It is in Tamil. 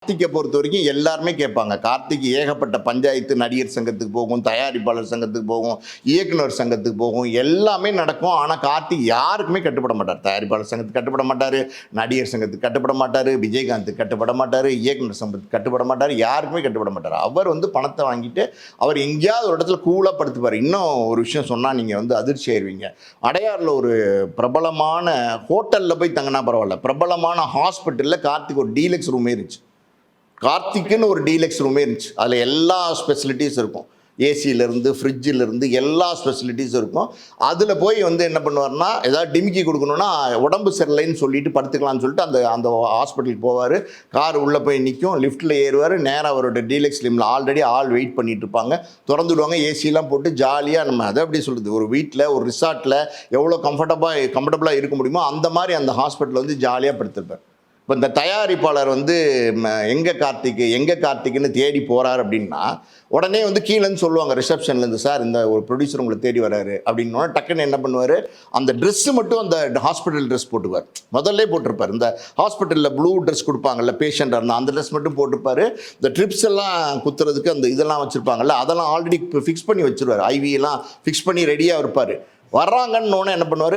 கார்த்திகை பொறுத்த வரைக்கும் எல்லாருமே கேட்பாங்க. கார்த்திக் ஏகப்பட்ட பஞ்சாயத்து நடிகர் சங்கத்துக்கு போகும், தயாரிப்பாளர் சங்கத்துக்கு போகும், இயக்குனர் சங்கத்துக்கு போகும், எல்லாமே நடக்கும். ஆனால் கார்த்திக் யாருக்குமே கட்டுப்பட மாட்டார். தயாரிப்பாளர் சங்கத்துக்கு கட்டுப்பட மாட்டார், நடிகர் சங்கத்துக்கு கட்டுப்பட மாட்டார், விஜயகாந்துக்கு கட்டுப்பட மாட்டார், இயக்குனர் சங்கத்துக்கு கட்டுப்பட மாட்டார், யாருக்குமே கட்டுப்பட மாட்டார். அவர் வந்து பணத்தை வாங்கிட்டு அவர் எங்கேயாவது ஒரு இடத்துல கூலாக படுத்துப்பார். இன்னும் ஒரு விஷயம் சொன்னால் நீங்கள் வந்து அதிர்ச்சி ஆயிடுவீங்க. அடையாறில் ஒரு பிரபலமான ஹோட்டலில் போய் தங்கினா பரவாயில்ல, பிரபலமான ஹாஸ்பிட்டலில் கார்த்திக் ஒரு டீலக்ஸ் ரூமே இருந்துச்சு. கார்த்திக்குன்னு ஒரு டீலக்ஸ் ரூமே இருந்துச்சு. அதில் எல்லா ஸ்பெசிலிட்டிஸ் இருக்கும். ஏசியிலேருந்து ஃப்ரிட்ஜிலேருந்து எல்லா ஸ்பெசிலிட்டிஸும் இருக்கும். அதில் போய் வந்து என்ன பண்ணுவார்னா, ஏதாவது டிமிக்கி கொடுக்கணுன்னா உடம்பு சரியில்லைன்னு சொல்லிட்டு படுத்துக்கலாம்னு சொல்லிட்டு அந்த அந்த ஹாஸ்பிட்டலுக்கு போவார். கார் உள்ளே போய் நிற்கும், லிஃப்ட்டில் ஏறுவார், நேராக அவரோட டீலக்ஸ் லிமில் ஆல்ரெடி ஆள் வெயிட் பண்ணிட்டு இருப்பாங்க. திறந்து விடுவாங்க, ஏசிலாம் போட்டு ஜாலியாக நம்ம அதை எப்படி சொல்கிறது, ஒரு வீட்டில் ஒரு ரிசார்ட்டில் எவ்வளோ கம்ஃபர்டபுளாக இருக்க முடியுமோ அந்த மாதிரி அந்த ஹாஸ்பிட்டலில் வந்து ஜாலியாக படுத்திருப்பார். இப்போ இந்த தயாரிப்பாளர் வந்து எங்கே கார்த்திக்னு தேடி போகிறார் அப்படின்னா, உடனே வந்து கீழேன்னு சொல்லுவாங்க ரிசப்ஷன்லேருந்து, சார் இந்த ஒரு ப்ரொடியூசர் உங்களை தேடி வராரு அப்படின்னா டக்குன்னு என்ன பண்ணுவார், அந்த ட்ரெஸ்ஸு மட்டும் அந்த ஹாஸ்பிட்டல் ட்ரெஸ் போட்டுவார். முதல்ல போட்டிருப்பார். இந்த ஹாஸ்பிட்டலில் ப்ளூ ட்ரெஸ் கொடுப்பாங்கல்ல பேஷண்ட்டாக இருந்தால் அந்த ட்ரெஸ் மட்டும் போட்டுப்பார். இந்த ட்ரிப்ஸ் எல்லாம் குத்துறதுக்கு அந்த இதெல்லாம் வச்சுருப்பாங்கல்ல அதெல்லாம் ஆல்ரெடி ஃபிக்ஸ் பண்ணி வச்சுருவார். ஐவியெல்லாம் ஃபிக்ஸ் பண்ணி ரெடியாக இருப்பார். வர்றாங்கன்னு என்ன பண்ணுவார்,